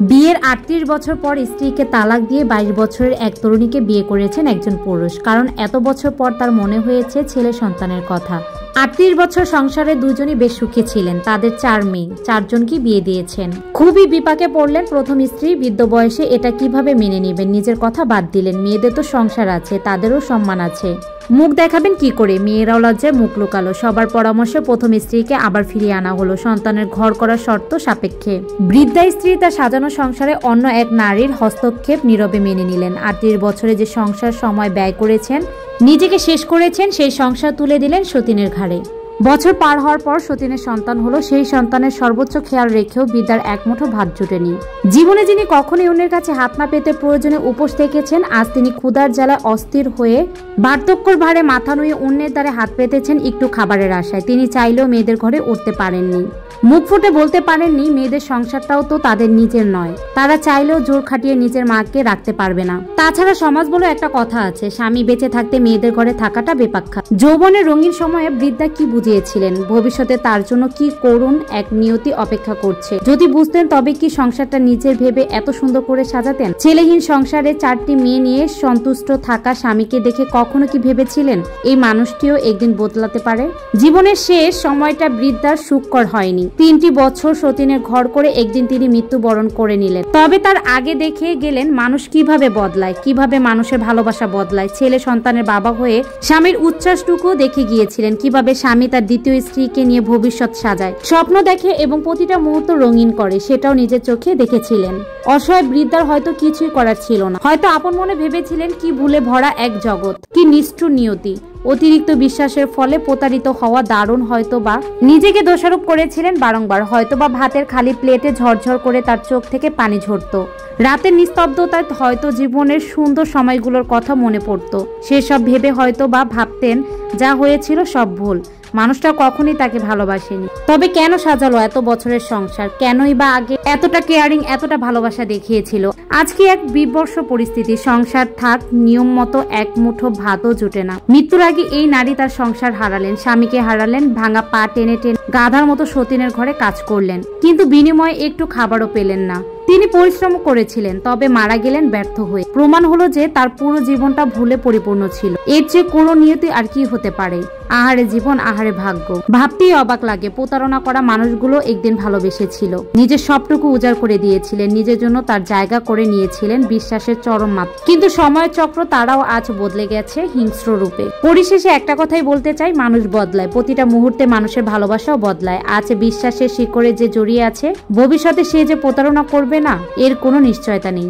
বিয়ের ৩৮ বছর পর স্ত্রীকে তালাক দিয়ে ২২ বছরের এক তরুণীকে বিয়ে করেছেন একজন পুরুষ। কারণ এত বছর পর তার মনে হয়েছে ছেলে সন্তানের কথা। ৩৮ বছর সংসারে দুজনই বেশ সুখী ছিলেন। তাদের ৪ মেয়ে, ৪ জনকে বিয়ে দিয়েছেন। খুবই বিপাকে পড়লেন প্রথম স্ত্রী। বৃদ্ধ বয়সে এটা কিভাবে মেনে নেবেন? নিজের কথা বাদ দিলেন। মেয়েদের তো সংসার আছে, তাদেরও সম্মান আছে। মুখ দেখাবেন কি করে? মেয়েরাও লজ্জায় মুখ লুকালো। সবার পরামর্শে প্রথম স্ত্রীকে আবার ফিরিয়ে আনা হলো সন্তানের ঘর করার শর্ত সাপেক্ষে। বৃদ্ধা স্ত্রী তার সাজানো সংসারে অন্য এক নারীর হস্তক্ষেপ নীরবে মেনে নিলেন। ৩৮ বছরে যে সংসার সময় ব্যয় করেছেন, নিজেকে শেষ করেছেন, সেই সংসার তুলে দিলেন সতীনের ঘাড়ে। বছর পার হওয়ার পর সতীনের সন্তান হলো। সেই সন্তানের সর্বোচ্চ খেয়াল রেখেও বৃদ্ধার এক মুঠো ভাত জুটেনি। জীবনে যিনি কখনোই অন্যের কাছে হাত না পেতে প্রয়োজনে উপোস থেকেছেন, আজ তিনি ক্ষুধার জ্বালায় অস্থির হয়ে বার্ধক্যর ভারে মাথা নুয়ে অন্যের দ্বারে হাত পেতেছেন একটু খাবারের আশায়। তিনি চাইলেও মেয়েদের ঘরে উঠতে পারেননি, মুখ ফুটে বলতে পারেননি মেয়েদের সংসারটাও তো তাদের নিজের নয়। তারা চাইলেও জোর খাটিয়ে নিজের মাকে রাখতে পারবে না। তাছাড়া সমাজ বলে একটা কথা আছে, স্বামী বেঁচে থাকতে মেয়েদের ঘরে থাকাটা বেপাক্ষা। যৌবনের রঙিন সময়ে বৃদ্ধা কি বুঝিয়েছিলেন ভবিষ্যতে তার জন্য কি করুণ এক নিয়তি অপেক্ষা করছে? যদি বুঝতেন তবে কি সংসারটা নিজের ভেবে এত সুন্দর করে সাজাতেন? ছেলেহীন সংসারে 4টি মেয়ে নিয়ে সন্তুষ্ট থাকা স্বামীকে দেখে কখনো কি ভেবেছিলেন এই মানুষটিও একদিন বদলাতে পারে? জীবনের শেষ সময়টা বৃদ্ধার সুখকর হয়নি। 3টি বছর সতীনের ঘর করে একদিন তিনি মৃত্যুবরণ করে নিলেন। তবে তার আগে দেখে গেলেন মানুষ কিভাবে বদলায়, কিভাবে মানুষের ভালোবাসা বদলায়। ছেলে সন্তানের বাবা হয়ে স্বামীর উচ্ছ্বাসটুকু দেখে গিয়েছিলেন, কিভাবে স্বামী তার দ্বিতীয় স্ত্রীকে নিয়ে ভবিষ্যৎ সাজায়, স্বপ্ন দেখে এবং প্রতিটা মুহূর্ত রঙিন করে, সেটাও নিজের চোখে দেখেছিলেন। অসহায় বৃদ্ধার হয়তো কিছুই করার ছিল না। হয়তো আপন মনে ভেবেছিলেন কি ভুলে ভরা এক জগৎ, কি নিষ্ঠুর নিয়তি। অতিরিক্ত বিশ্বাসের ফলে প্রতারিত হওয়া দারুণ। হয়তোবা নিজেকে দোষারোপ করেছিলেন বারংবার। হয়তোবা ভাতের খালি প্লেটে ঝরঝর করে তার চোখ থেকে পানি ঝরতো। রাতের নিস্তব্ধতায় হয়তো জীবনের সুন্দর সময়গুলোর কথা মনে পড়তো। সেসব ভেবে হয়তো বা ভাবতেন যা হয়েছিল সব ভুল, মানুষটা কখনোই তাকে ভালোবাসেনি। তবে কেন সাজালো এত বছরের সংসার? কেনই বা আগে এতটা কেয়ারিং, এতটা ভালোবাসা দেখিয়েছিল? আজকে এক বিভৎস পরিস্থিতি। সংসার থাক, নিয়ম মতো এক মুঠো ভাতও জুটে না। মৃত্যুর আগে এই নারী তার সংসার হারালেন, স্বামীকে হারালেন, ভাঙা পা টেনে টেনে গাধার মতো সতীনের ঘরে কাজ করলেন, কিন্তু বিনিময়ে একটু খাবারও পেলেন না। তিনি পরিশ্রম করেছিলেন, তবে মারা গেলেন ব্যর্থ হয়ে। প্রমাণ হলো যে তার পুরো জীবনটা ভুলে পরিপূর্ণ ছিল। এর চেয়ে করুণ নিয়তি আর কি হতে পারে? আহারে জীবন, আহারে ভাগ্য। ভাবতেই অবাক লাগে, প্রতারণা করা মানুষগুলো একদিন ভালোবেসেছিল, নিজের সবটুকু উজাড় করে দিয়েছিলেন, নিজের জন্য তার জায়গা করে নিয়েছিলেন বিশ্বাসের চরম মাত্রা। কিন্তু সময়ের চক্র, তারাও আজ বদলে গেছে হিংস্র রূপে। পরিশেষে একটা কথাই বলতে চাই, মানুষ বদলায়, প্রতিটা মুহূর্তে মানুষের ভালোবাসাও বদলায়। আজ বিশ্বাসের শিকড়ে যে জড়িয়ে আছে, ভবিষ্যতে সে যে প্রতারণা করবে না, এর কোনো নিশ্চয়তা নেই।